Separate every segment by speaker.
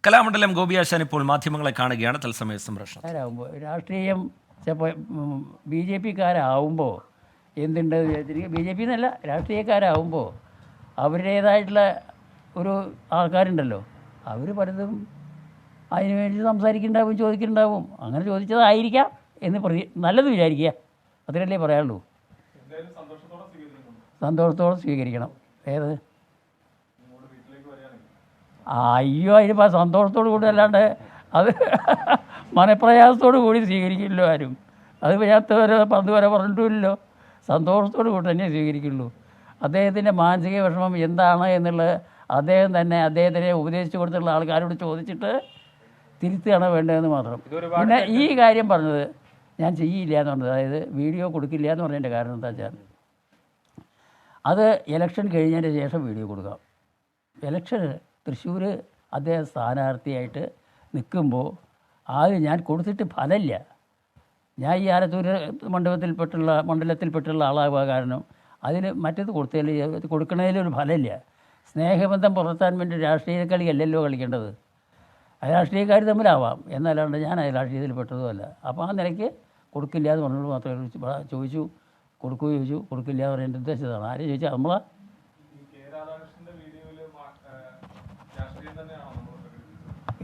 Speaker 1: കലാമണ്ഡലം ഗോപിയാശാൻ ഇപ്പോൾ മാധ്യമങ്ങളെ കാണുകയാണ് തത്സമയ സംപ്രേഷണം.
Speaker 2: രാഷ്ട്രീയം ചിലപ്പോൾ BJP-കാരാവുമ്പോൾ എന്തുണ്ട് BJP എന്നല്ല, രാഷ്ട്രീയക്കാരാവുമ്പോൾ അവരുടേതായിട്ടുള്ള ഒരു ആൾക്കാരുണ്ടല്ലോ, അവർ പലതും അതിനു വേണ്ടി സംസാരിക്കുന്നുണ്ടാവും, ചോദിക്കുന്നുണ്ടാവും. അങ്ങനെ ചോദിച്ചതായിരിക്കാം എന്ന് നല്ലത് വിചാരിക്കുക, അതിനല്ലേ പറയാനുള്ളൂ. സന്തോഷത്തോടെ സ്വീകരിക്കണം. ഏത് അയ്യോ, അതിനിപ്പോൾ സന്തോഷത്തോടു കൂടി അല്ലാണ്ട് അത് മനപ്രയാസത്തോടു കൂടി സ്വീകരിക്കില്ലോ ആരും. അത് പന്ത് വരെ പറഞ്ഞിട്ടുമില്ലല്ലോ. സന്തോഷത്തോടു കൂടി തന്നെ സ്വീകരിക്കുള്ളൂ. അദ്ദേഹത്തിൻ്റെ മാനസിക വിഷമം എന്താണ് എന്നുള്ളത് അദ്ദേഹത്തിനെ ഉപദേശിച്ചു കൊടുത്തുള്ള ആൾക്കാരോട് ചോദിച്ചിട്ട് തിരുത്തുകയാണ് വേണ്ടതെന്ന് മാത്രം. പിന്നെ ഈ കാര്യം പറഞ്ഞത് ഞാൻ ചെയ്യില്ല എന്ന് പറഞ്ഞത്, അതായത് വീഡിയോ കൊടുക്കില്ല എന്ന് പറഞ്ഞതിൻ്റെ കാരണം എന്താ വെച്ചാൽ, അത് ഇലക്ഷൻ കഴിഞ്ഞതിന് ശേഷം വീഡിയോ കൊടുക്കാം. ഇലക്ഷന് തൃശ്ശൂർ അദ്ദേഹം സ്ഥാനാർത്ഥിയായിട്ട് നിൽക്കുമ്പോൾ ആദ്യം ഞാൻ കൊടുത്തിട്ട് ഫലമില്ല. ഞാൻ ഈ ആലത്തൂർ മണ്ഡലത്തിൽപ്പെട്ടുള്ള ആളാവുക കാരണം അതിന് മറ്റേത് കൊടുക്കണതിലൊരു ഫലമില്ല. സ്നേഹബന്ധം പുലർത്താൻ വേണ്ടി രാഷ്ട്രീയ കളിയല്ലല്ലോ കളിക്കേണ്ടത്. രാഷ്ട്രീയക്കാർ തമ്മിലാവാം, എന്നല്ലാണ്ട് ഞാൻ രാഷ്ട്രീയത്തിൽ പെട്ടതുമല്ല. അപ്പോൾ ആ നിലയ്ക്ക് കൊടുക്കില്ല എന്ന് പറഞ്ഞത് മാത്രമേ ചോദിച്ചു. കൊടുക്കില്ല എന്ന് പറയാൻ ഉദ്ദേശിച്ചതാണ്. ആരെയും ചോദിച്ചാൽ നമ്മളാ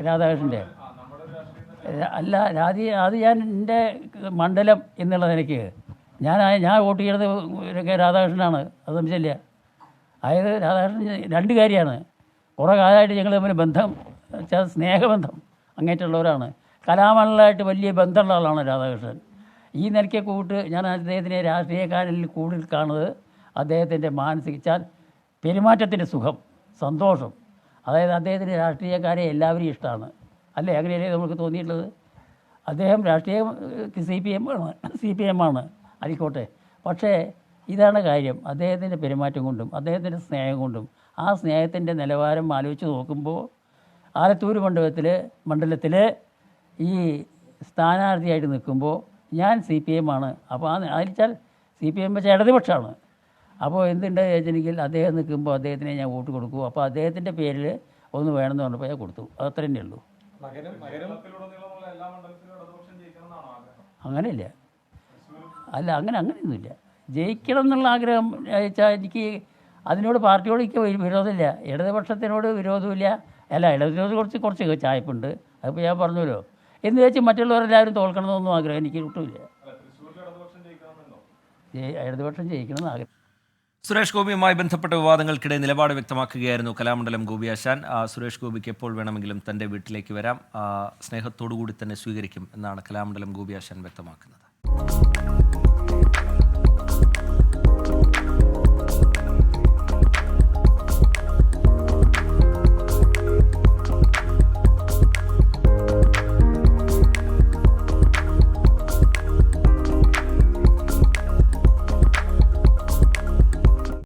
Speaker 2: രാധാകൃഷ്ണൻ്റെ അല്ല, അത് ഞാൻ എൻ്റെ മണ്ഡലം എന്നുള്ള നിലയ്ക്ക് ഞാൻ വോട്ട് ചെയ്യുന്നത് രാധാകൃഷ്ണനാണ്. അത് സംശയമില്ല. അതായത് രാധാകൃഷ്ണൻ രണ്ട് കാര്യമാണ്. കുറേ കാലമായിട്ട് ഞങ്ങൾ തമ്മിൽ ബന്ധം വെച്ചാൽ സ്നേഹബന്ധം അങ്ങേറ്റുള്ളവരാണ്. കലാമണ്ഡലമായിട്ട് വലിയ ബന്ധമുള്ള ആളാണ് രാധാകൃഷ്ണൻ. ഈ നിലയ്ക്ക് ഞാൻ അദ്ദേഹത്തിനെ രാഷ്ട്രീയക്കാരിൽ കൂടുതൽ കാണുന്നത് അദ്ദേഹത്തിൻ്റെ മാനസിക പെരുമാറ്റത്തിൻ്റെ സുഖം, സന്തോഷം. അതായത് അദ്ദേഹത്തിന് രാഷ്ട്രീയക്കാരെ എല്ലാവരും ഇഷ്ടമാണ്, അല്ലേ? അങ്ങനെയല്ലേ നമുക്ക് തോന്നിയിട്ടുള്ളത്. അദ്ദേഹം രാഷ്ട്രീയം CPM ആണ്, ആയിക്കോട്ടെ. പക്ഷേ ഇതാണ് കാര്യം, അദ്ദേഹത്തിൻ്റെ പെരുമാറ്റം കൊണ്ടും അദ്ദേഹത്തിൻ്റെ സ്നേഹം കൊണ്ടും ആ സ്നേഹത്തിൻ്റെ നിലവാരം ആലോചിച്ച് നോക്കുമ്പോൾ ആലത്തൂർ മണ്ഡലത്തിൽ ഈ സ്ഥാനാർത്ഥിയായിട്ട് നിൽക്കുമ്പോൾ ഞാൻ CPM ആണ്. അപ്പോൾ അതിച്ചാൽ CPM വെച്ചാൽ ഇടതുപക്ഷമാണ്. അപ്പോൾ എന്തുണ്ട് ചോദിച്ചെങ്കിൽ അദ്ദേഹം നിൽക്കുമ്പോൾ അദ്ദേഹത്തിനെ ഞാൻ വോട്ട് കൊടുക്കൂ. അപ്പോൾ അദ്ദേഹത്തിൻ്റെ പേരിൽ ഒന്ന് വേണമെന്ന് പറഞ്ഞപ്പോൾ ഞാൻ കൊടുത്തു. അത്ര തന്നെ ഉള്ളൂ. അങ്ങനെയില്ല, അല്ല അങ്ങനെയൊന്നുമില്ല. ജയിക്കണം എന്നുള്ള ആഗ്രഹം വെച്ചാൽ എനിക്ക് അതിനോട് പാർട്ടിയോട് എനിക്ക് വിരോധമില്ല, ഇടതുപക്ഷത്തിനോട് വിരോധമില്ല. അല്ല, ഇടതുപക്ഷത്തിനോട് കുറച്ച് ചായ്പുണ്ട്. അതിപ്പോൾ ഞാൻ പറഞ്ഞല്ലോ. എന്ന് വെച്ച് മറ്റുള്ളവരെല്ലാവരും തോൽക്കണമെന്നൊന്നും ആഗ്രഹം എനിക്ക് കിട്ടില്ല. ഇടതുപക്ഷം ജയിക്കണമെന്ന് ആഗ്രഹം.
Speaker 1: സുരേഷ് ഗോപിയുമായി ബന്ധപ്പെട്ട വിവാദങ്ങൾക്കിടെ നിലപാട് വ്യക്തമാക്കുകയായിരുന്നു കലാമണ്ഡലം ഗോപിയാശാൻ. സുരേഷ് ഗോപിക്ക് എപ്പോൾ വേണമെങ്കിലും തൻ്റെ വീട്ടിലേക്ക് വരാം, സ്നേഹത്തോടു കൂടി തന്നെ സ്വീകരിക്കും എന്നാണ് കലാമണ്ഡലം ഗോപിയാശാൻ വ്യക്തമാക്കുന്നത്.